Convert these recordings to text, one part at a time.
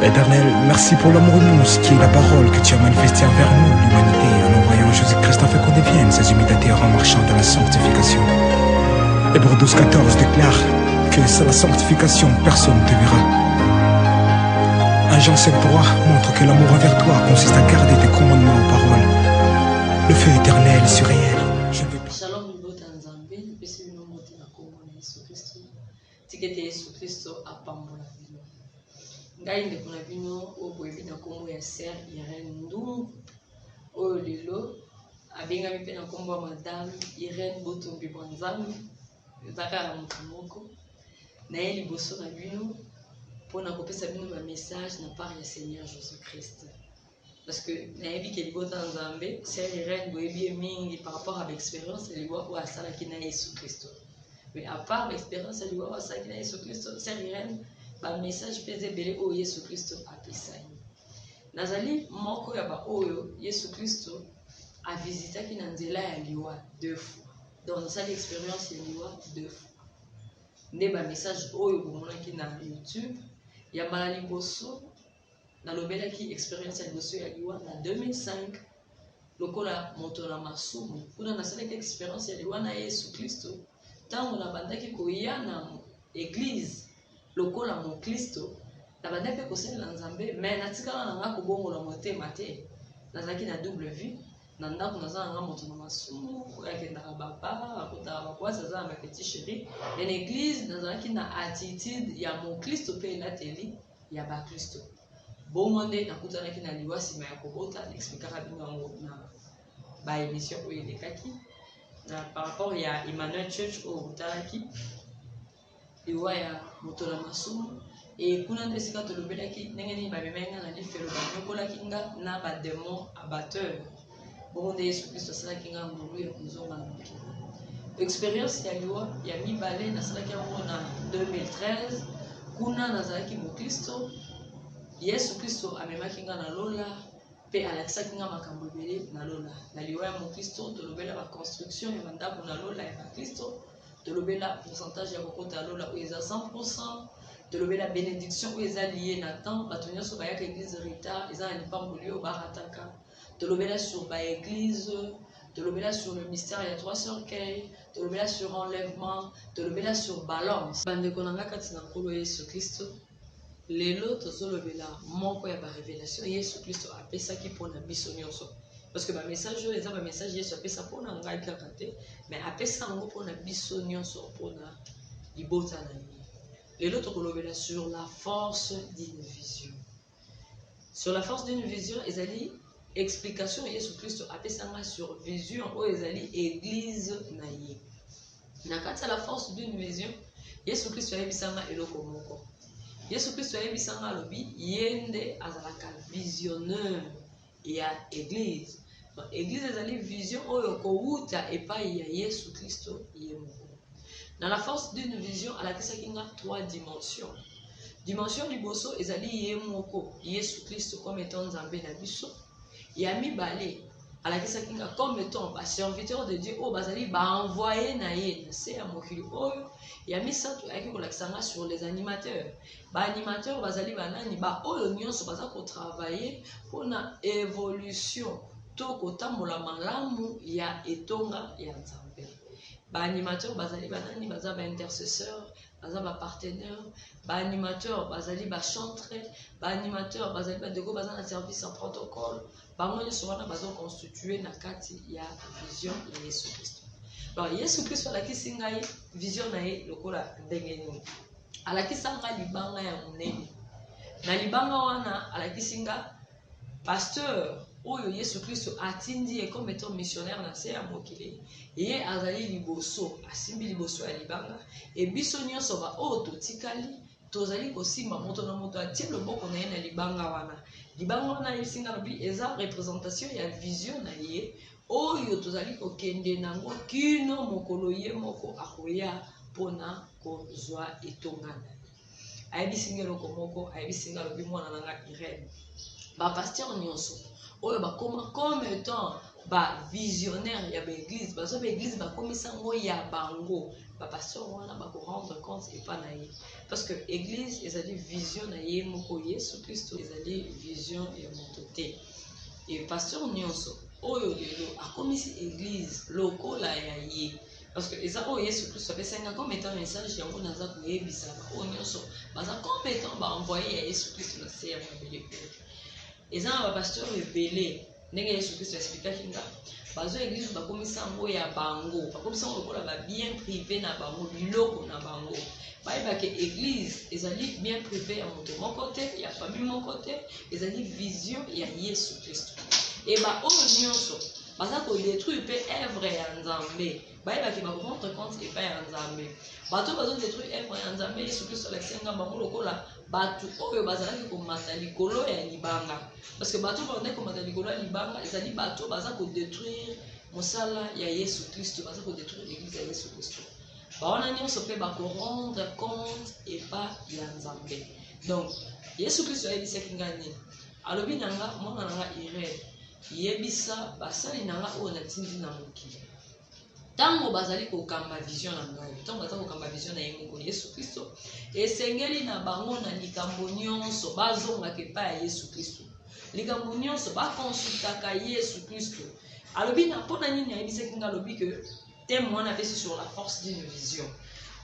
Éternel, merci pour l'amour immense qui est la parole que tu as manifestée envers nous, l'humanité, en envoyant Jésus-Christ afin qu'on devienne ses imitateurs en marchant dans la sanctification. Hébreux 12:14 déclare que sans la sanctification, personne ne te verra. 1 Jean 7:3 montre que l'amour envers toi consiste à garder tes commandements aux paroles. Le feu éternel sur réel. Shalom Mbota Nzambe, pesi bino mote na kombo na Yesu Kristo. Tikete Yesu Kristo apambola bino. Ngai ndeko na bino oyo boyebi na kombo ya Sœur Irène Ndungu oyo lelo abengami mpe na kombo ya Madame Irène Botombi Nzambe. Ezaka na moto moko na ye liboso na bino mpona kopesa bino ba message na part ya Seigneur Jésus Christ. Parce que nayebi ke libota Nzambe Sœur Irène boyebi mingi par rapport à l'expérience liwa oyo asalaki na Yesu Kristo. Mais à part l'expérience liwa oyo asalaki na Yesu Kristo, Sœur Irène ba message mpe ebele oyo Yesu Kristo apesaki. Nazali moko ya ba oyo Yesu Kristo avisitaki na nzela ya liwa 2 fois. Donc nasali expérience ya liwa 2 fois. Nde ba message oyo bomonaki na YouTube ya mbala liboso nalobelaki expérience ya liboso ya liwa na 2005 lokola moto na masumu kuna nasalaki expérience ya liwa na Yesu Kristo ntango nabandaki koya na église lokola mo Kristo nabandaki mpe kosalela Nzambe mais natikala na nga kobongola motema te nazalaki na double vie na ndako naza na nga moto na masumu akendaka baba akotaka bakwasi aza na bapetit chéri na église nazalaki na attitude ya mo Kristo mpe elateli ya bakristo. Bon nde nakutanaki na liwa nsima ya kobota naexplikaka bino yango na baémission oyo elekaki na par rapport ya Emmanuel Church oyo otalaki liwa ya moto na masumu e kuna nde esika tolobelaki ndenge nini bamemaki nga na lifelo banyokolaki nga na bademon abatteur bongo nde Yesu Kristo asalaki nga ngolu ya kozonga na mokili. Expérience ya liwa ya mibale nasalaki yango na 2013 kuna nazalaki mokristo Yesu Kristo amemaki nga na lola pe alakisaki nga makambo ebele na lola na liwa ya mokristo tolobela ba construction ya bandako na lola ya bakristo tolobela pourcentage ya kokota lola oyo eza 100%, tolobela bénédiction oyo eza lié na temps bato nyonso bayaka église retard eza na lipamboli oyo barataka tolobela sur ba église tolobela sur le mystère ya 3 sœurs Kay tolobela sur enlèvement tolobela sur balance bandeko na nga kati na nkolo Yesu Kristo. Lelo tozolobela moko ya ba révélation Yesu Kristo apesaki mpona biso nyonso parce que ba message oyo eza ba message Yesu apesa mpona ngai kaka te mais apesa yango mpona biso nyonso mpona libota na ye. Lelo tokolobela sur la force d'une vision. Sur la force d'une vision ezali explication Yesu Kristo apesanga sur vision oyo ezali église na ye. Na kati ya la force d'une vision Yesu Kristo ayebisanga eloko moko. Yesu Kristo ayebisanga alobi yende azalaka visionneur ya église. Donc église ezali vision oyo kouta epai ya Yesu Kristo ye moko. Dans la force d'une vision alakisaki nga 3 dimensions. Dimension liboso ezali ye moko Yesu Kristo comme étant Nzambe na biso. Ya mibale alakisaki nga comme étant ba serviteur de Dieu oyo bazali ba envoyé na ye na se ya mokili oyo. Ya misato ayaki kolakisa nga sur les animateurs. Ba animateurs bazali banani ba oyo nyonso baza ko travailler mpona évolution to kotambola malamu ya etonga ya Nzambe. Ba animateurs bazali banani baza ba intercesseur baza ba partenaire ba animateur bazali ba chantre ba animateur bazali ba deko baza na service en protocole bango nyonso wana baza constitué na kati ya vision ya Yesu Kristo. Alors Yesu Kristo alakisi ngai vision na ye lokola ndenge nini alakisa nga libanga ya monene na libanga wana alakisi nga pasteur oyo Yesu Kristo atindi ye comme étant missionnaire na se ya mokili ye azali liboso asimbi liboso ya libanga e biso nyonso ba oyo totikali tozali kosimba moto na moto atie loboko na ye na libanga wana yesinga lobi eza représentation ya vision na ye oyo tozali kokende nango kino mokolo ye moko akoya mpona kozwa etongana. Ayebisinga eloko moko ayebisinga lobi mwana na nga Irène bapasteur nyonso oyo bakoma comme étant ba visionnaire ya ba église bazo ba église bakomisa ngo ya bango pasteur wana ba ko rendre compte et pas naïe parce que église ezali vision na ye moko Yesu Kristo ezali vision ya mototé et pasteur nyonso oyo lelo akomisi église lokola ya ye parce que eza oyo Yesu Kristo apesenga comme étant message yango naza koyebisa oyo nyonso baza compétent ba envoyer ya Yesu Kristo na se ya mabele eza na ba pasteur ebele ndenge Yesu Kristo expliquaki nga bazo église bakomisa yango ya bango bakomisa yango lokola ba bien privé na bango biloko na bango bayebake église ezali bien privé ya moto moko te ya famille moko te ezali vision ya Yesu Kristo et ba oyo nyonso baza kodétruire mpe œuvre ya Nzambe bayebaki bakorendre compte epai ya Nzambe bato bazodétruire œuvre ya Nzambe Yesu Kristo alakisenga bango lokola bato oyo bazalaki komata likolo ya libanga parce que bato bazalaki komata likolo ya libanga ezali bato baza kodétruire mosala ya Yesu Kristo baza kodétruire l'église ya Yesu Kristo bawana nyonso mpe bakorendre compte epai ya Nzambe donc Yesu Kristo ayebisaki nga nini alobi na nga mwana na nga Irene yebisa basali na nga oyo natindi na mokili ntango bazali kokamba vision na ngai ntango bazali kokamba vision na ye moko Yesu Kristo esengeli na bango na likambo nyonso bazongaka epai ya Yesu Kristo likambo nyonso bakonsultaka Yesu Kristo alobi na mpona nini ayebisaki nga alobi ke thème wana apesi sur la force d'une vision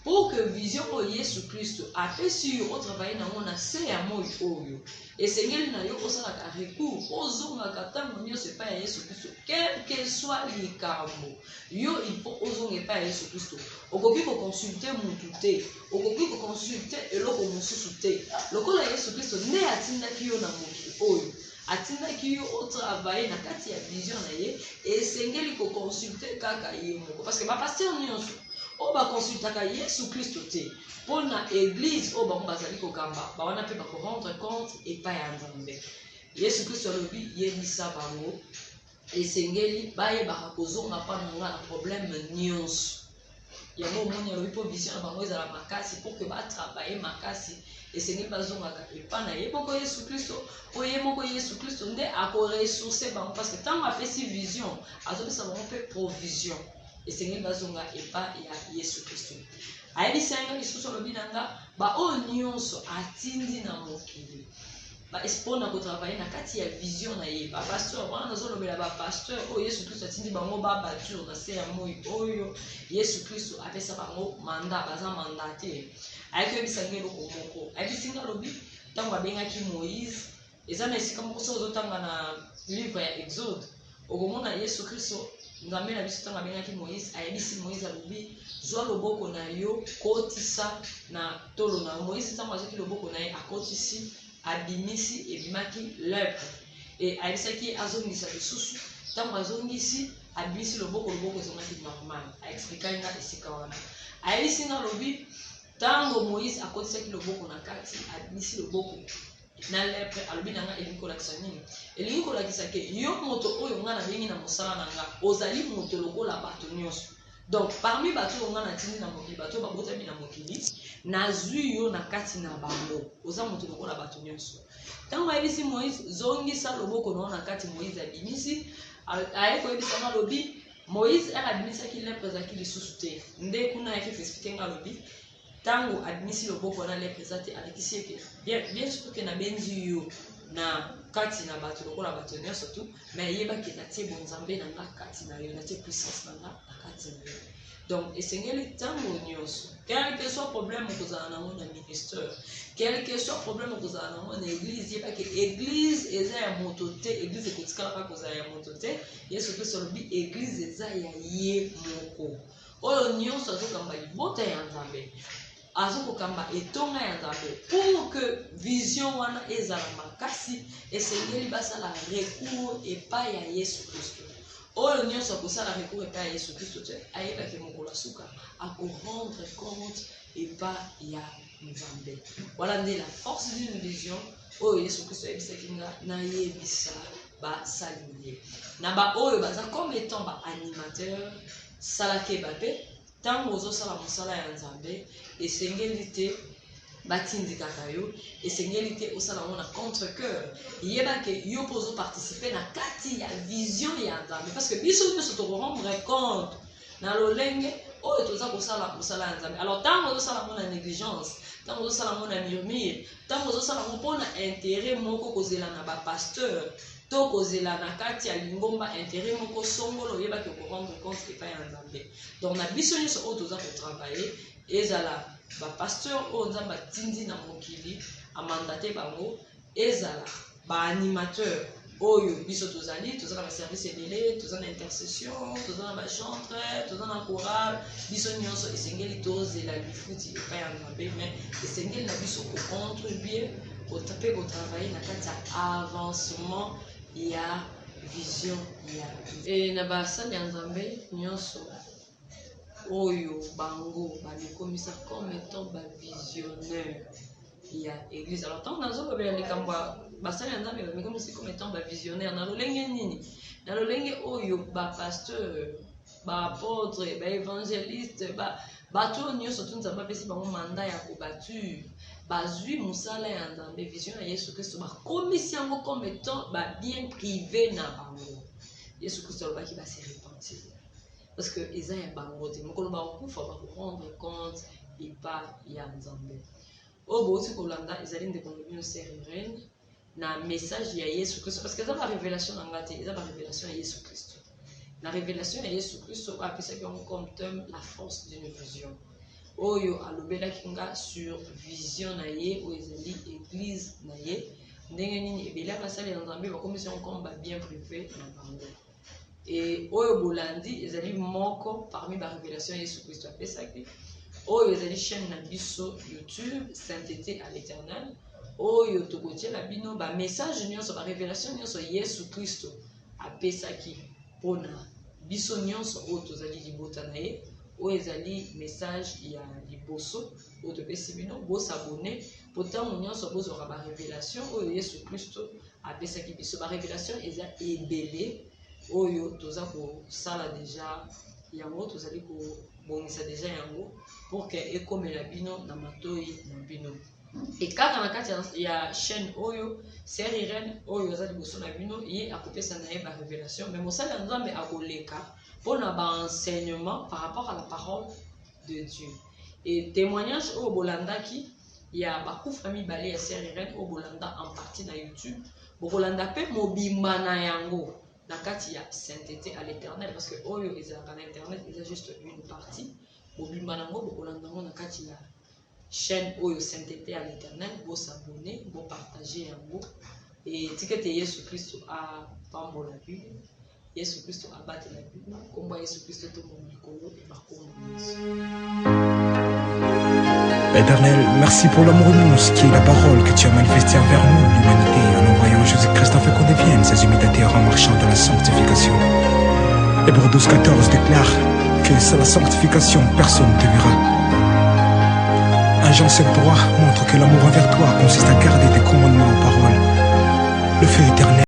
pour que vision oyo Yesu Kristo apesi yo otravaille nango na se ya moi oyo esengeli na yo osalaka recours ozongaka ntango nyonso epai ya Yesu Kristo quel que soit likambo yo il faut ozonga epai ya Yesu Kristo okoki koconsulte mutu te okoki koconsulte eloko mosusu te lokola Yesu Kristo nde atindaki yo na mokili oyo atindaki yo otravaille na kati ya vision na ye esengeli koconsulte kaka ye moko parce que bapasteur nyonso oyo bakonsultaka Yesu Kristo te mpo na église oyo bango bazali kokamba bawana mpe bakorendre compte epai ya Nzambe Yesu Kristo alobi yebisa bango esengeli bayebaka kozonga mpa na nga na problème nyonso yango omoni alobi mpo vision na bango ezala makasi mpo ke batravaille makasi esengeli bazongaka epai na ye moko Yesu Kristo mpo ye moko Yesu Kristo nde akoresource bango parce que ntango apesi vision azopesa bango mpe provision esengeli bazonga epai ya Yesu Kristo ayebisanga lisusu alobi na nga baoyo nyonso atindi na mokili mpona kotravaille na kati ya vision na ye bapasteur wana nazolobela bapasteur oyo Yesu Kristo atindi bango babature na se ya moi oyo Yesu Kristo apesa bango manda baza mandate ayaki oyebisanga eloko moko ayebisinga alobi ntango abengaki Moïse eza na esika moko soki ozotanga na livre ya Exode okomona Yesu Kristo Nzambe na biso ntango abengaki Moïse ayebisi Moïse alobi zwa loboko na yo kotisa na tolo na Moïse ntango azwaki loboko na ye akotisi abimisi ebimaki lèpre et ayebisaki azongisa lisusu ntango azongisi abimisi loboko ezongaki normal aexplikaki nga esika wana ayebisi nga lobi ntango Moïse akotisaki loboko na kati abimisi loboko na lèpre alobi na nga elingi kolakisa nini elingi kolakisa ke yo moto oyo nga nabengi na mosala na nga ozali moto lokola bato nyonso donc parmi bato oyo nga natindi na mokili bato oyo babotami na mokili nazwi yo na kati na bango oza moto lokola bato nyonso ntango ayebisi Moïse zongisa loboko na na kati Moïse abimisi aye koyebisa nga lobi Moïse abimisaki lèpre ezalaki lisusu te nde kuna ayaki koexplike nga lobi ntango abimisi loboko na lèpre eza te alekisi eke bien sûr ke nabenzi yo na kati na bato lokola bato nyonso tu mais yebaki natie bonzambe na nga kati na yo natie puissance na nga na kati na yo donc esengeli ntango nyonso quel que soit problème okozala nango na ministère quel que soit problème okozala nango na église yebaki église eza ya moto te église ekotikala kaka kozala ya moto te Yesu Kristo alobi église eza ya ye moko oyo nyonso azokamba libota ya Nzambe azokokamba etonga ya Nzambe pour que vision wana ezala makasi esengeli basala recours epai ya Yesu Kristo oyo nyonso akosala recours epai ya Yesu Kristo te ayebaki mokolo suka akorendre compte epai ya Nzambe voilà nde la force d'une vision oyo Yesu Kristo ayebisaki nga nayebisa basali ye na baoyo baza comme étant baanimateur salake bape ntango ozosala mosala ya Nzambe esengeli te batindikaka yo esengeli te osala ngo na contre cœur yebake yo mpo ozoparticipe na kati ya vision ya Nzambe parce que biso nyonso tokorendre compte na lolenge oyo toza kosala mosala ya nzambe. Alors ntango ozosala ngo na négligence, ntango ozosala ngo na murmure, ntango ozosala ngo mpo na intérêt moko kozela na bapasteur to kozela na kati ya lingomba intérêt moko songolo oyebaki korendre compte epai ya nzambe. Donc na biso nyonso oyo toza kotravaille ezala bapasteur oyo nzambe atindi na mokili amandate bango, ezala baanimateur oyo biso tozali toza na baservice ebele, toza na intercession, toza na bachantre, toza na chorale, biso nyonso esengeli tozela lifuti epai ya nzambe, mais esengeli na biso kocontribue mpe kotravaille na kati ya avancement ya vision ya na basali ya nzambe nyonso oyo bango bamekomisa comme étant bavisionnaire ya église. Alors tant nazolobela likambo ya basali ya nzambe bamekomisi comme étant bavisionnaire na lolenge nini, na lolenge oyo bapasteur, baapôtre, baévangéliste, bato nyonso tu nzambe apesi bango manda ya kobature bazwi mosala ya nzambe vision ya Yesu Kristo bakomisi yango comme étant babien privé na bango. Yesu Kristo alobaki base repentir parce que eza ya bango te, mokolo bakokufa bakorendre compte epai ya nzambe. Oyo bouti kolanda ezali ndeko na bino sœur Irène na message ya Yesu Kristo, parce que eza barévélation na nga te, eza barévélation ya Yesu Kristo. La révélation ya Yesu Kristo apesaki yango comme thème la force d'une vision. Oyo alobelaki nga sur vision na ye oyo ezali église na ye ndenge nini ebele ya basali ya nzambe bakomisi yango comme babien privé na bango. Et oyo bolandi ezali moko parmi barévélation ya Yesu Kristo apesaki oyo ezali chaîne na biso YouTube Sainteté à l'Éternel oyo tokotiela bino bamessage nyonso barévélation nyonso Yesu Kristo apesaki mpona biso nyonso oyo tozali libota na ye oyo ezali message ya liboso oyo topesi bino bosabone po ntango nyonso bozwaka barévélation oyo Yesu Kristo apesaki biso. Barévélation eza ebele oyo toza kosala deja yango, tozali kobongisa deja yango pour que ekomela bino na matoi na bino. Et kaka na kati ya chaîne oyo sœur Irène oyo aza liboso na bino ye akopesa na ye barévélation, mais mosala ya nzambe akoleka mpona baenseignement par rapport à la parole de Dieu. Et témoignage oyo bolandaki ya bakufa mibale ya sœur Irène oyo bolanda en partie na YouTube, bokolanda mpe mobimba na yango na kati ya Sainteté à l'Éternel, parce que oyo ezalaka na internet eza juste une partie. Mobimba nango bokolanda yango na kati ya chaîne oyo Sainteté à l'Éternel, bo s'abonner, bo partager yango et tikete Yesu Kristo a pambola bino, Yesu Kristo a battre la bino, kombo Yesu Kristo to monikolo et bakombo. Éternel, merci pour l'amour immense qui est la parole que tu as manifestée envers nous, l'humanité, en envoyant Jésus-Christ afin qu'on devienne ses imitateurs en marchant dans la sanctification. Hébreux 12:14 déclare que sans la sanctification, personne ne te verra. 1 Jean 7:3 montre que l'amour envers toi consiste à garder tes commandements aux paroles. Le feu éternel